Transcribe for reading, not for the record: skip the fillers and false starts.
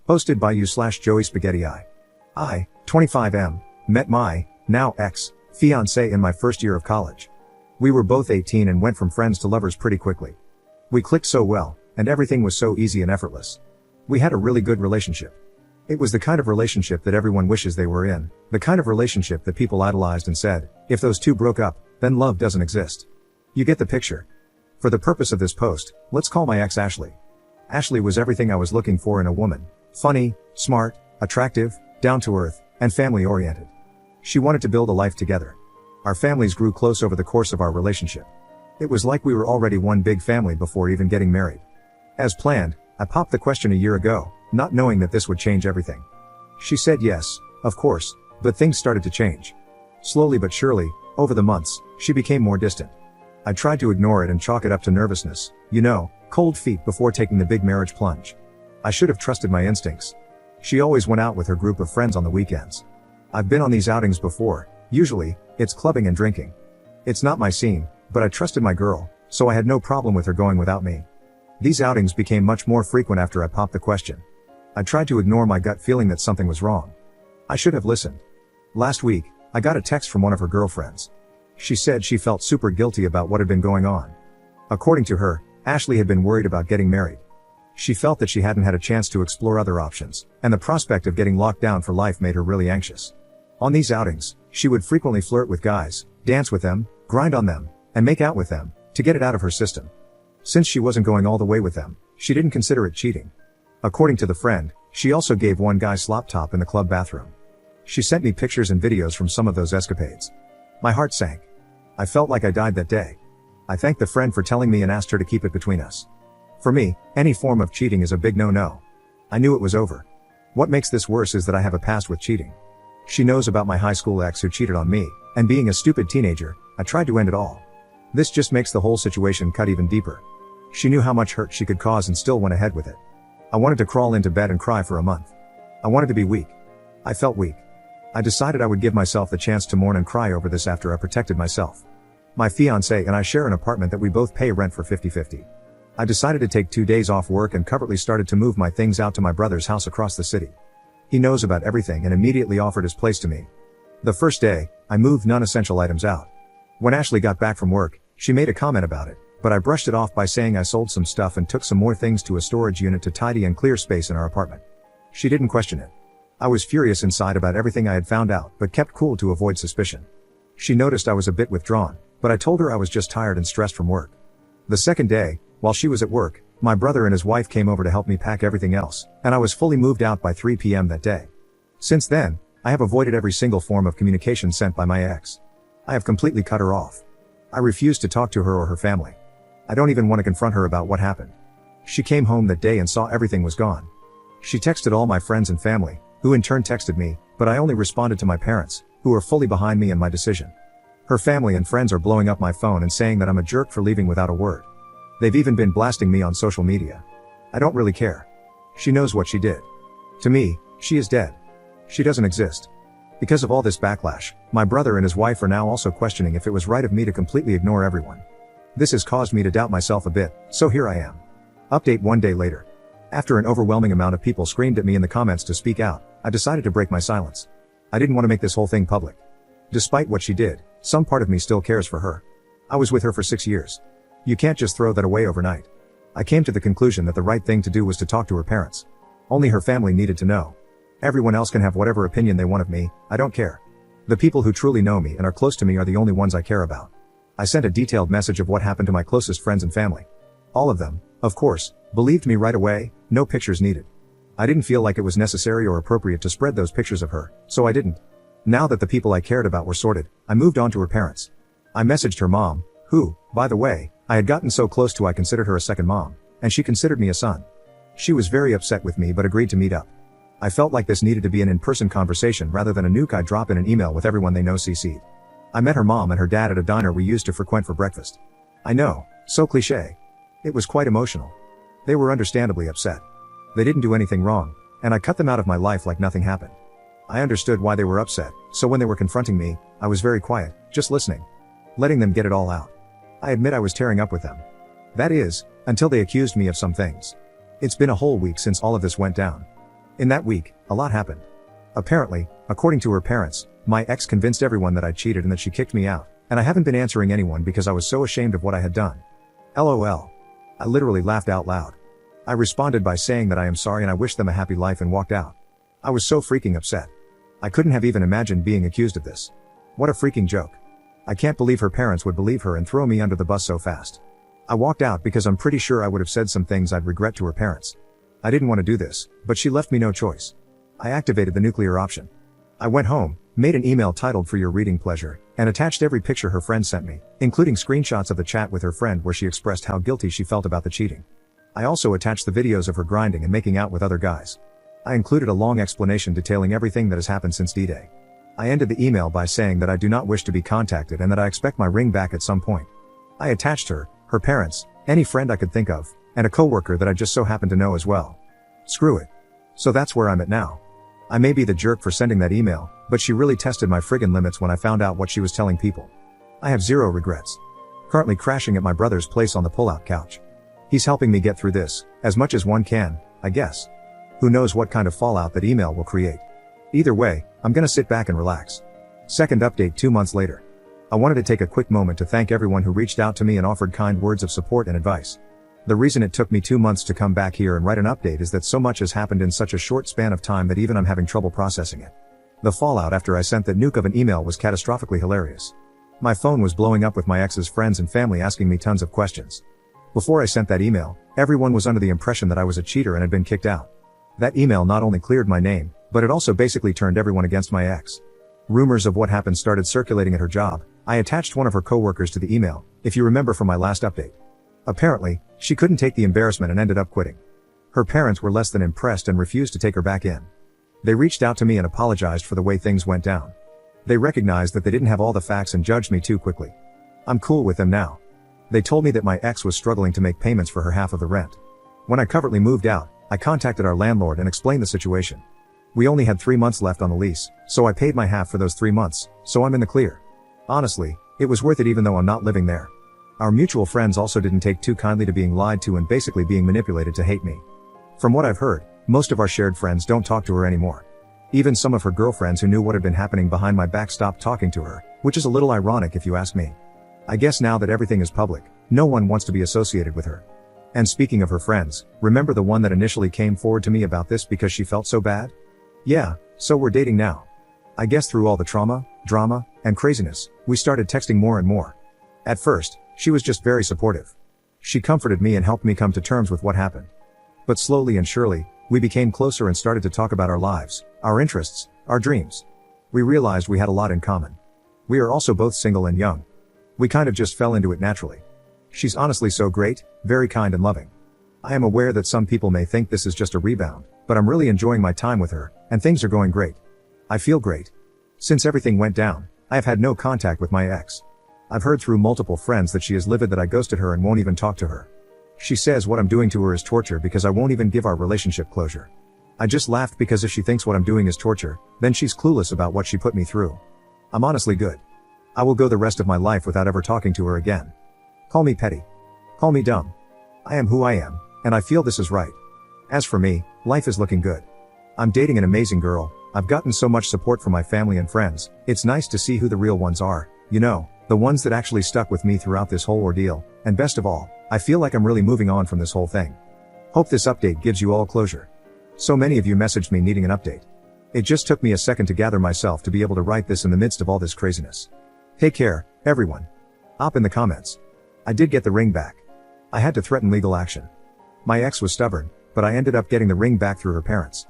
Hosted by you/Joey Spaghetti. I, 25M, met my, now ex, fiancé in my first year of college. We were both 18 and went from friends to lovers pretty quickly. We clicked so well, and everything was so easy and effortless. We had a really good relationship. It was the kind of relationship that everyone wishes they were in, the kind of relationship that people idolized and said, if those two broke up, then love doesn't exist. You get the picture. For the purpose of this post, let's call my ex Ashley. Ashley was everything I was looking for in a woman. Funny, smart, attractive, down-to-earth, and family-oriented. She wanted to build a life together. Our families grew close over the course of our relationship. It was like we were already one big family before even getting married. As planned, I popped the question a year ago, not knowing that this would change everything. She said yes, of course, but things started to change. Slowly but surely, over the months, she became more distant. I tried to ignore it and chalk it up to nervousness, cold feet before taking the big marriage plunge. I should have trusted my instincts. She always went out with her group of friends on the weekends. I've been on these outings before. Usually, it's clubbing and drinking. It's not my scene, but I trusted my girl, so I had no problem with her going without me. These outings became much more frequent after I popped the question. I tried to ignore my gut feeling that something was wrong. I should have listened. Last week, I got a text from one of her girlfriends. She said she felt super guilty about what had been going on. According to her, Ashley had been worried about getting married. She felt that she hadn't had a chance to explore other options, and the prospect of getting locked down for life made her really anxious. On these outings, she would frequently flirt with guys, dance with them, grind on them, and make out with them, to get it out of her system. Since she wasn't going all the way with them, she didn't consider it cheating. According to the friend, she also gave one guy slop top in the club bathroom. She sent me pictures and videos from some of those escapades. My heart sank. I felt like I died that day. I thanked the friend for telling me and asked her to keep it between us. For me, any form of cheating is a big no-no. I knew it was over. What makes this worse is that I have a past with cheating. She knows about my high school ex who cheated on me, and being a stupid teenager, I tried to end it all. This just makes the whole situation cut even deeper. She knew how much hurt she could cause and still went ahead with it. I wanted to crawl into bed and cry for a month. I wanted to be weak. I felt weak. I decided I would give myself the chance to mourn and cry over this after I protected myself. My fiancé and I share an apartment that we both pay rent for 50-50. I decided to take 2 days off work and covertly started to move my things out to my brother's house across the city. He knows about everything and immediately offered his place to me. The first day, I moved non-essential items out. When Ashley got back from work, she made a comment about it, but I brushed it off by saying I sold some stuff and took some more things to a storage unit to tidy and clear space in our apartment. She didn't question it. I was furious inside about everything I had found out, but kept cool to avoid suspicion. She noticed I was a bit withdrawn, but I told her I was just tired and stressed from work. The second day, while she was at work, my brother and his wife came over to help me pack everything else, and I was fully moved out by 3 p.m. that day. Since then, I have avoided every single form of communication sent by my ex. I have completely cut her off. I refuse to talk to her or her family. I don't even want to confront her about what happened. She came home that day and saw everything was gone. She texted all my friends and family, who in turn texted me, but I only responded to my parents, who are fully behind me and my decision. Her family and friends are blowing up my phone and saying that I'm a jerk for leaving without a word. They've even been blasting me on social media. I don't really care. She knows what she did. To me, she is dead. She doesn't exist. Because of all this backlash, my brother and his wife are now also questioning if it was right of me to completely ignore everyone. This has caused me to doubt myself a bit, so here I am. Update 1 day later. After an overwhelming amount of people screamed at me in the comments to speak out, I decided to break my silence. I didn't want to make this whole thing public. Despite what she did, some part of me still cares for her. I was with her for 6 years. You can't just throw that away overnight. I came to the conclusion that the right thing to do was to talk to her parents. Only her family needed to know. Everyone else can have whatever opinion they want of me, I don't care. The people who truly know me and are close to me are the only ones I care about. I sent a detailed message of what happened to my closest friends and family. All of them, of course, believed me right away, no pictures needed. I didn't feel like it was necessary or appropriate to spread those pictures of her, so I didn't. Now that the people I cared about were sorted, I moved on to her parents. I messaged her mom, who, by the way, I had gotten so close to I considered her a second mom, and she considered me a son. She was very upset with me but agreed to meet up. I felt like this needed to be an in-person conversation rather than a nuke I drop in an email with everyone they know CC'd. I met her mom and her dad at a diner we used to frequent for breakfast. I know, so cliché. It was quite emotional. They were understandably upset. They didn't do anything wrong, and I cut them out of my life like nothing happened. I understood why they were upset, so when they were confronting me, I was very quiet, just listening. Letting them get it all out. I admit I was tearing up with them. That is, until they accused me of some things. It's been a whole week since all of this went down. In that week, a lot happened. Apparently, according to her parents, my ex convinced everyone that I cheated and that she kicked me out, and I haven't been answering anyone because I was so ashamed of what I had done. LOL. I literally laughed out loud. I responded by saying that I am sorry and I wished them a happy life and walked out. I was so freaking upset. I couldn't have even imagined being accused of this. What a freaking joke. I can't believe her parents would believe her and throw me under the bus so fast. I walked out because I'm pretty sure I would have said some things I'd regret to her parents. I didn't want to do this, but she left me no choice. I activated the nuclear option. I went home, made an email titled "For Your Reading Pleasure," and attached every picture her friend sent me, including screenshots of the chat with her friend where she expressed how guilty she felt about the cheating. I also attached the videos of her grinding and making out with other guys. I included a long explanation detailing everything that has happened since D-Day. I ended the email by saying that I do not wish to be contacted and that I expect my ring back at some point. I attached her parents, any friend I could think of, and a coworker that I just so happened to know as well. Screw it. So that's where I'm at now. I may be the jerk for sending that email, but she really tested my friggin' limits when I found out what she was telling people. I have zero regrets. Currently crashing at my brother's place on the pull-out couch. He's helping me get through this, as much as one can, I guess. Who knows what kind of fallout that email will create. Either way, I'm gonna sit back and relax. Second update 2 months later. I wanted to take a quick moment to thank everyone who reached out to me and offered kind words of support and advice. The reason it took me 2 months to come back here and write an update is that so much has happened in such a short span of time that even I'm having trouble processing it. The fallout after I sent that nuke of an email was catastrophically hilarious. My phone was blowing up with my ex's friends and family asking me tons of questions. Before I sent that email, everyone was under the impression that I was a cheater and had been kicked out. That email not only cleared my name, but it also basically turned everyone against my ex. Rumors of what happened started circulating at her job. I attached one of her coworkers to the email, if you remember from my last update. Apparently, she couldn't take the embarrassment and ended up quitting. Her parents were less than impressed and refused to take her back in. They reached out to me and apologized for the way things went down. They recognized that they didn't have all the facts and judged me too quickly. I'm cool with them now. They told me that my ex was struggling to make payments for her half of the rent. When I covertly moved out, I contacted our landlord and explained the situation. We only had 3 months left on the lease, so I paid my half for those 3 months, so I'm in the clear. Honestly, it was worth it even though I'm not living there. Our mutual friends also didn't take too kindly to being lied to and basically being manipulated to hate me. From what I've heard, most of our shared friends don't talk to her anymore. Even some of her girlfriends who knew what had been happening behind my back stopped talking to her, which is a little ironic if you ask me. I guess now that everything is public, no one wants to be associated with her. And speaking of her friends, remember the one that initially came forward to me about this because she felt so bad? Yeah, so we're dating now. I guess through all the trauma, drama, and craziness, we started texting more and more. At first, she was just very supportive. She comforted me and helped me come to terms with what happened. But slowly and surely, we became closer and started to talk about our lives, our interests, our dreams. We realized we had a lot in common. We are also both single and young. We kind of just fell into it naturally. She's honestly so great, very kind and loving. I am aware that some people may think this is just a rebound, but I'm really enjoying my time with her, and things are going great. I feel great. Since everything went down, I have had no contact with my ex. I've heard through multiple friends that she is livid that I ghosted her and won't even talk to her. She says what I'm doing to her is torture because I won't even give our relationship closure. I just laughed because if she thinks what I'm doing is torture, then she's clueless about what she put me through. I'm honestly good. I will go the rest of my life without ever talking to her again. Call me petty. Call me dumb. I am who I am, and I feel this is right. As for me, life is looking good. I'm dating an amazing girl. I've gotten so much support from my family and friends. It's nice to see who the real ones are, you know, the ones that actually stuck with me throughout this whole ordeal, and best of all, I feel like I'm really moving on from this whole thing. Hope this update gives you all closure. So many of you messaged me needing an update. It just took me a second to gather myself to be able to write this in the midst of all this craziness. Take care, everyone. Op in the comments. I did get the ring back. I had to threaten legal action. My ex was stubborn, but I ended up getting the ring back through her parents.